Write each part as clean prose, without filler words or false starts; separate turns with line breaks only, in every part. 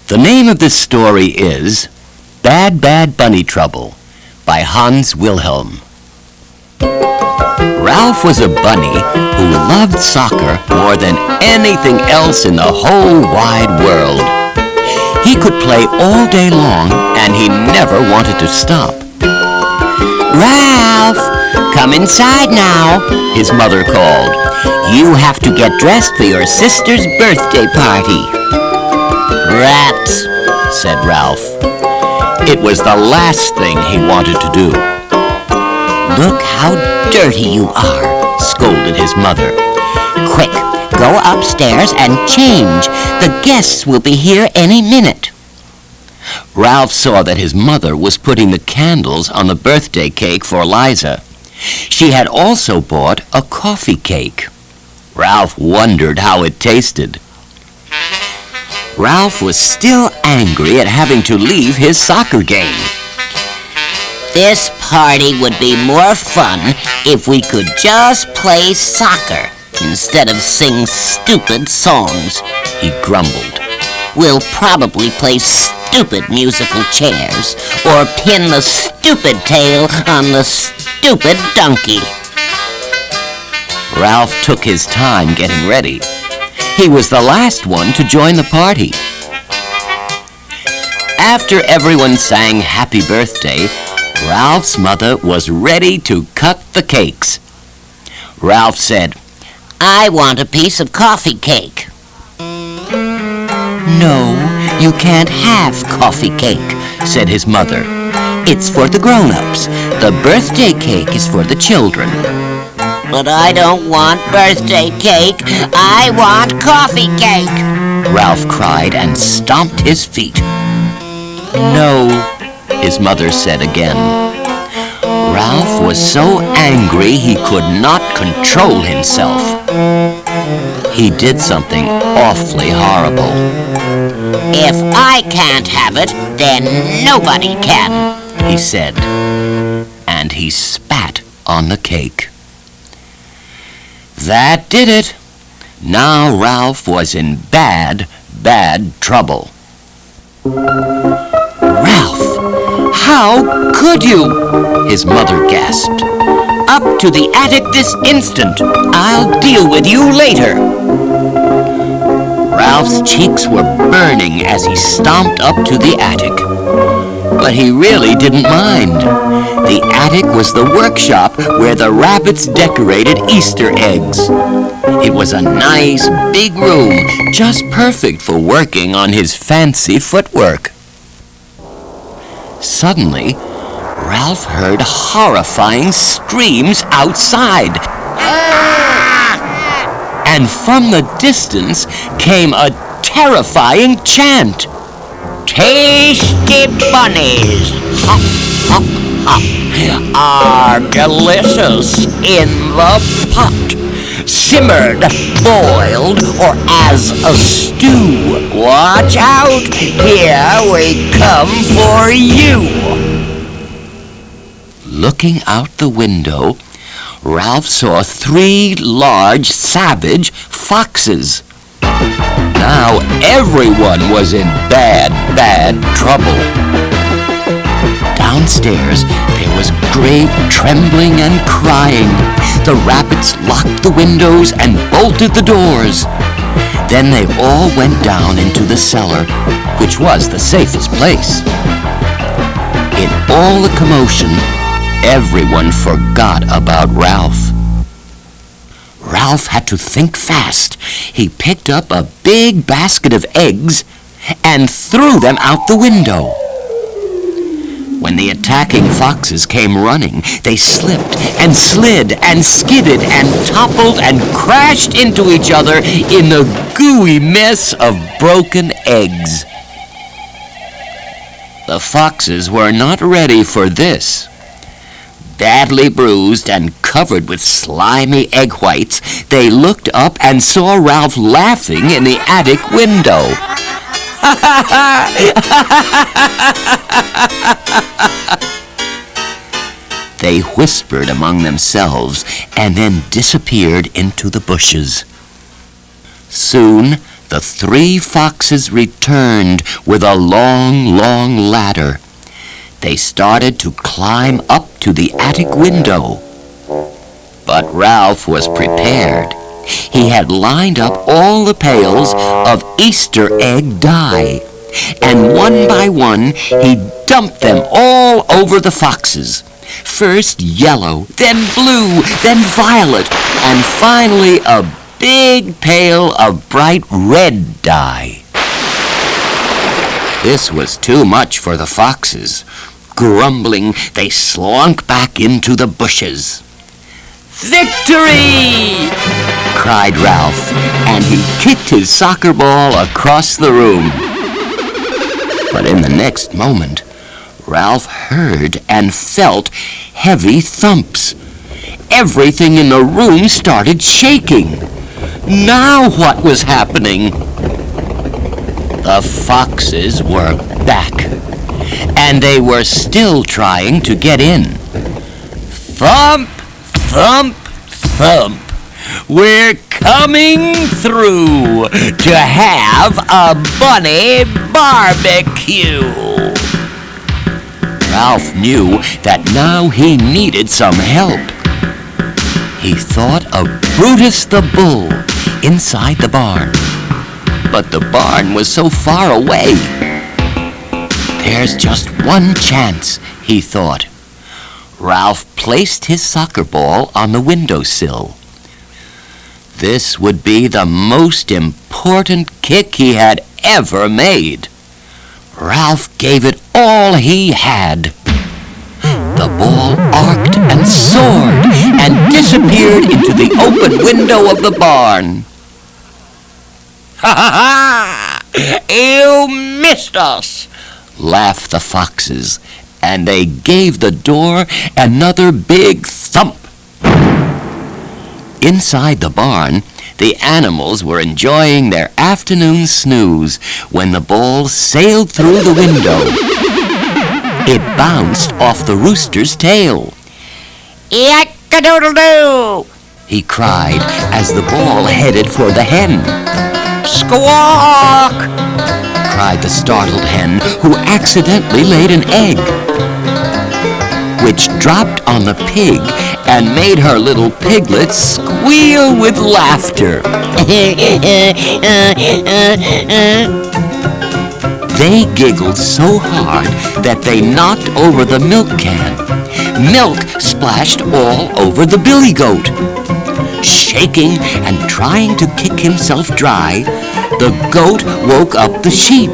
The name of this story is Bad, Bad Bunny Trouble by Hans Wilhelm. Ralph was a bunny who loved soccer more than anything else in the whole wide world. He could play all day long, and he never wanted to stop. "Ralph, come inside now," his mother called. "You have to get dressed for your sister's birthday party." "Rats," said Ralph. It was the last thing he wanted to do. "Look how dirty you are," scolded his mother. "Quick, go upstairs and change. The guests will be here any minute." Ralph saw that his mother was putting the candles on the birthday cake for Liza. She had also bought a coffee cake. Ralph wondered how it tasted. Ralph was still angry at having to leave his soccer game. "This party would be more fun if we could just play soccer instead of sing stupid songs," he grumbled. "We'll probably play stupid musical chairs or pin the stupid tail on the stupid donkey." Ralph took his time getting ready. He was the last one to join the party. After everyone sang happy birthday, Ralph's mother was ready to cut the cakes. Ralph said, "I want a piece of coffee cake." "No, you can't have coffee cake," said his mother. "It's for the grown-ups. The birthday cake is for the children." "But I don't want birthday cake. I want coffee cake," Ralph cried and stomped his feet. "No," his mother said again. Ralph was so angry he could not control himself. He did something awfully horrible. "If I can't have it, then nobody can," he said, and he spat on the cake. That did it. Now Ralph was in bad, bad trouble. "Ralph, how could you?" his mother gasped. "Up to the attic this instant. I'll deal with you later." Ralph's cheeks were burning as he stomped up to the attic. But he really didn't mind. The attic was the workshop where the rabbits decorated Easter eggs. It was a nice, big room, just perfect for working on his fancy footwork. Suddenly, Ralph heard horrifying screams outside. And from the distance came a terrifying chant. "Tasty bunnies, hop, hop, hop, are delicious in the pot. Simmered, boiled, or as a stew. Watch out, here we come for you." Looking out the window, Ralph saw 3 large, savage foxes. Now everyone was in bad, bad trouble. Downstairs, there was great trembling and crying. The rabbits locked the windows and bolted the doors. Then they all went down into the cellar, which was the safest place. In all the commotion, everyone forgot about Ralph. Ralph had to think fast. He picked up a big basket of eggs and threw them out the window. When the attacking foxes came running, they slipped and slid and skidded and toppled and crashed into each other in the gooey mess of broken eggs. The foxes were not ready for this. Badly bruised and covered with slimy egg whites, they looked up and saw Ralph laughing in the attic window. They whispered among themselves and then disappeared into the bushes. Soon, the 3 foxes returned with a long, long ladder. They started to climb up to the attic window. But Ralph was prepared. He had lined up all the pails of Easter egg dye, and one by one he dumped them all over the foxes. First yellow, then blue, then violet, and finally a big pail of bright red dye. This was too much for the foxes. Grumbling, they slunk back into the bushes. "Victory!" cried Ralph, and he kicked his soccer ball across the room. But in the next moment, Ralph heard and felt heavy thumps. Everything in the room started shaking. Now what was happening? The foxes were back, and they were still trying to get in. Thump! Thump, thump, we're coming through to have a bunny barbecue. Ralph knew that now he needed some help. He thought of Brutus the bull inside the barn, but the barn was so far away. There's just one chance, he thought. Ralph placed his soccer ball on the windowsill. This would be the most important kick he had ever made. Ralph gave it all he had. The ball arced and soared and disappeared into the open window of the barn. "Ha ha ha! You missed us!" laughed the foxes, and they gave the door another big thump. Inside the barn, the animals were enjoying their afternoon snooze when the ball sailed through the window. It bounced off the rooster's tail. "Yak-a-doodle-doo!" he cried as the ball headed for the hen. "Squawk!" cried the startled hen, who accidentally laid an egg, which dropped on the pig and made her little piglets squeal with laughter. They giggled so hard that they knocked over the milk can. Milk splashed all over the billy goat. Shaking and trying to kick himself dry, the goat woke up the sheep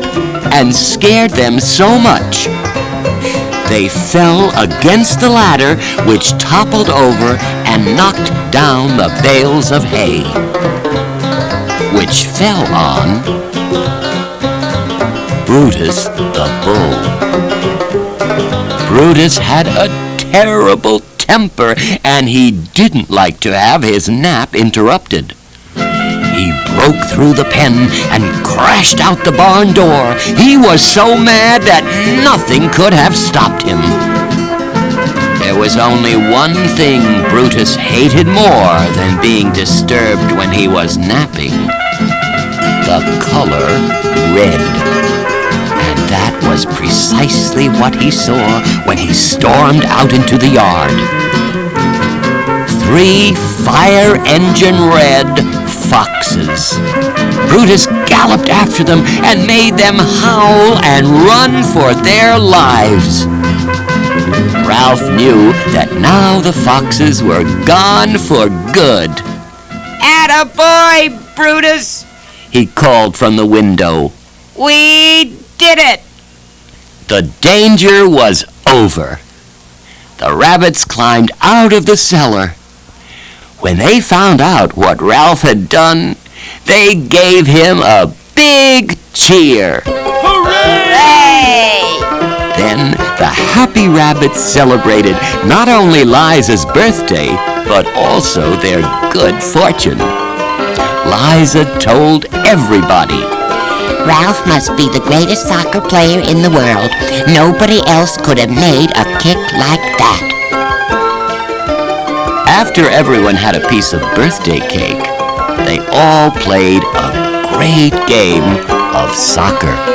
and scared them so much they fell against the ladder, which toppled over and knocked down the bales of hay, which fell on Brutus the bull. Brutus had a terrible temper, and he didn't like to have his nap interrupted. He broke through the pen and crashed out the barn door. He was so mad that nothing could have stopped him. There was only one thing Brutus hated more than being disturbed when he was napping: the color red. And that was precisely what he saw when he stormed out into the yard. 3 fire engine red foxes. Brutus galloped after them and made them howl and run for their lives. Ralph knew that now the foxes were gone for good. "Attaboy, Brutus!" he called from the window. "We did it!" The danger was over. The rabbits climbed out of the cellar. When they found out what Ralph had done, they gave him a big cheer. Hooray! Then the happy rabbits celebrated not only Liza's birthday, but also their good fortune. Liza told everybody,
"Ralph must be the greatest soccer player in the world. Nobody else could have made a kick like that." After everyone had a piece of birthday cake, they all played a
great game of soccer.